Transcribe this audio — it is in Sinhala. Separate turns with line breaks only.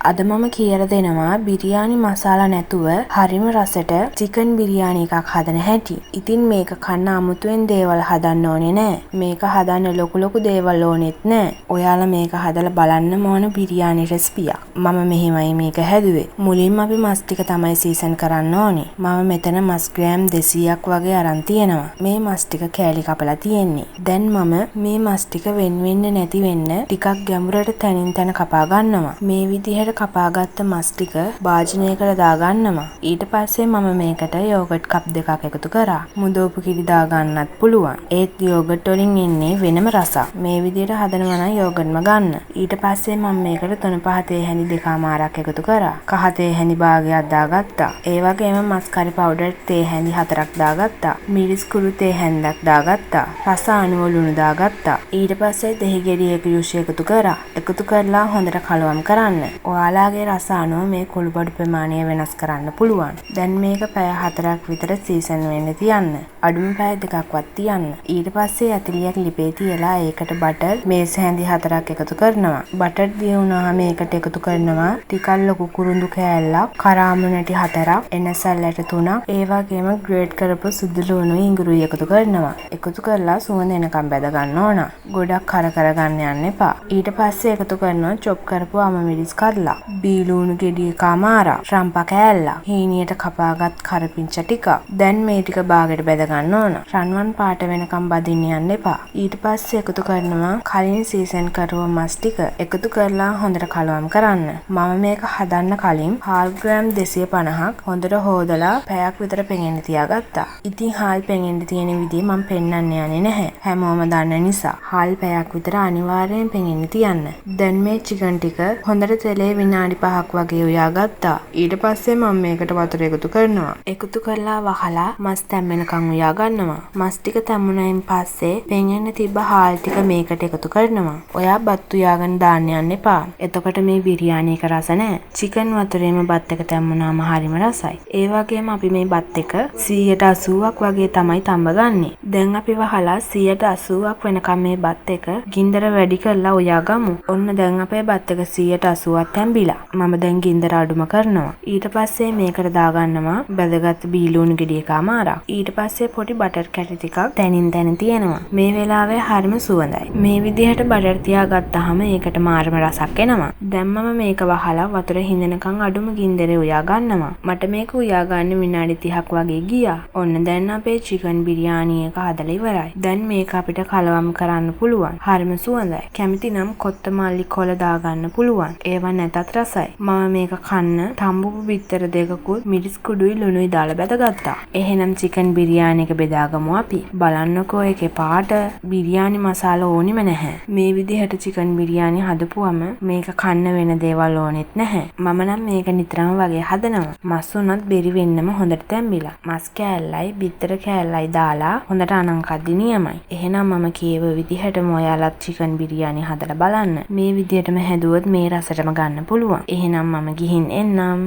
අද මම කියලා දෙනවා බිරියානි මසාලා නැතුව හරිම රසට චිකන් බිරියානි එකක් හදන හැටි. ඉතින් මේක කන්න අමුතුවෙන් දේවල් හදන්න ඕනේ නෑ. මේක හදන්න ලොකු දේවල් ඕනෙත් නෑ. ඔයාලා මේක හදලා බලන්න ඕන බිරියානි රෙසිපියක්. මම මෙහෙමයි මේක හැදුවේ. මුලින්ම අපි මස් ටික තමයි සීසන් කරන්න ඕනේ. මම මෙතන මස් ග්‍රෑම් 200ක් වගේ අරන් තියෙනවා. මේ මස් ටික කෑලි කපලා තියෙන්නේ. දැන් මම මේ මස් ටික වෙන වෙන්න නැති වෙන්න ටිකක් ගැඹුරට තනින් තන කපා ගන්නවා. මේ විදිහට කපාගත්ත මස් ටික භාජනයකට දාගන්නවා. ඊට පස්සේ මම මේකට යෝගට් කප් දෙකක් එකතු කරා. මුදෝපු කිරි දාගන්නත් පුළුවන්. ඒත් යෝගට් වලින් එන්නේ වෙනම රසක්. මේ විදිහට හදනවා නම් යෝගට්ම ගන්න. ඊට පස්සේ මම මේකට 3-5 තේ හැඳි දෙකමාරක් එකතු කරා. කහ තේ හැඳි භාගයක් දාගත්තා. ඒ වගේම මස් කරි පවුඩර් තේ හැඳි 4ක් දාගත්තා. මිරිස් කුඩු තේ හැන්දක් දාගත්තා. රස අනුව ලුණු දාගත්තා. ඊට පස්සේ දෙහි ගෙඩියක යුෂ්‍ය එකතු කරා. එකතු කරලා හොඳට කලවම් කරන්න. ඔයාලාගේ රස අනුව මේ කුළු බඩු ප්‍රමාණය වෙනස් කරන්න පුළුවන්. දැන් මේක පැය 4ක් විතර සීසන් වෙන්න තියන්න. අඩුම පැය 2ක්වත් තියන්න. ඊට පස්සේ ඇතිලියක් ලිපේ තියලා ඒකට බටර් මේස් හැඳි 4ක් එකතු කරනවා. බටර් දිය වුණාම ඒකට එකතු කරනවා ටිකක් ලොකු කුරුඳු කෑල්ලක්, කරාඹු නැටි 4ක්, එනසල් ඇට 3ක්, ඒ වගේම ග්‍රේට් කරපු සුදු ලුණු ඉඟුරුයි එකතු කරනවා. එකතු කරලා සුවඳ එනකම් බැද ගන්න ඕන. ගොඩක් කර ගන්න යන්න එපා. ඊට පස්සේ එකතු කරනවා චොප් කරපු අම මිරිස් කඩලා, බීලුණු ගෙඩිය කමාරා, රම්පා කෑල්ලක්, හීනියට කපාගත් කරපිංචා ටික. දැන් මේ ටික බාගෙට බැද ගන්න ඕන. රන්වන් පාට වෙනකම් බදින්න යන්න එපා. ඊට පස්සේ එකතු කරනවා කලින් සීසන් කරුව මස් ටික. එකතු කරලා හොඳට කලවම් කරන්න. මම මේක හදන්න කලින් හාල් ග්‍රෑම් 250ක් හොඳට හොදලා පැයක් විතර පෙඟෙන්න තියාගත්තා. ඉතින් හාල් පෙඟෙන්න තියෙන විදිහ මම පෙන්නන්න යන්නේ නැහැ. හැමෝම දන්න නිසා. හාල් පැයක් විතර අනිවාර්යෙන් පෙඟෙන්න තියන්න. දැන් මේ චිකන් ටික හොඳට තෙලේ විනාඩි 5ක් වගේ උයා ගත්තා. ඊට පස්සේ මම මේකට වතුර එකතු කරනවා. එකතු කරලා වහලා මස් තැම්මෙනකන් උයා ගන්නවා. මස් ටික තැම්මුණයින් පස්සේ පෙඟෙන්න තිබ්බ හාල් ටික මේකට එකතු කරනවා. ඔයා බත් උයාගෙන දාන්න යන්න එපා. එතකොට මේ බිරියානි එක රස නැහැ. චිකන් වතුරේම බත් එක තැම්මුණාම හරිම රසයි. ඒ වගේම අපි මේ බත් එක 180ක් වගේ තමයි තඹ ගන්නෙ. දැන් අපි වහලා 180ක් වෙනකම් මේ බත් එක ගින්දර වැඩි කරලා උයා ගමු. ඔන්න දැන් අපේ බත් එක 180ක් තැම්බිලා. මම දැන් ගින්දර අඩුම කරනවා. ඊට පස්සේ මේකට දාගන්නවා බැදගත් බීලුණු ගෙඩිය කමාරක්. ඊට පස්සේ පොඩි බටර් කැටි ටිකක් තැනින් තැන තියෙනවා. මේ වෙලාවේ හරිම සුවඳයි. මේ විදිහට බටර් තියාගත්තාම ඒකට මාරම රසක් එනවා. දැන් මම මේක වහලා වතුර හිඳනකන් අඩුම ගින්දරේ උයා ගන්නවා. මට මේක උයා ගන්න විනාඩි 30ක් වගේ ගියා. ඔන්න දැන් අපේ චිකන් බිරියානි එක හදලා ඉවරයි. දැන් මේක අපිට කලවම් කරන්න පුළුවන්. හරිම සුවඳයි. කැමති නම් කොත්තමල්ලි කොළ දාගන්න පුළුවන්. ඒවා නැතත් රසයි. මම මේක කන්න තඹුපු බිත්තර දෙකකුත් මිරිස් කුඩුයි ලුණුයි දාලා බැදගත්තා. එහෙනම් චිකන් බිරියානි එක බෙදාගමු අපි. බලන්නකෝ ඒකේ පාට බිරියානි මසාලා ඕනෙම නැහැ. මේ විදිහට චිකන් බිරියානි හදපුවම මේක කන්න වෙන දේවල් ඕනෙත් නැහැ. මම නම් මේක නිතරම වගේ හදනවා. මස් උනත් බෙරි වෙන්නම හොඳට තැම්බිලා. මස් කෑල්ලයි බිත්තර කෑල්ලයි දාලා හොඳට අනංකද්දි නියමයි. එහෙනම් මම කියව විදිහටම ඔයාලත් චිකන් බිරියානි හදලා බලන්න. මේ විදිහටම හැදුවොත් මේ රසටම ගන්න පුළුවන්. එහෙනම් මම ගිහින් එන්නම්.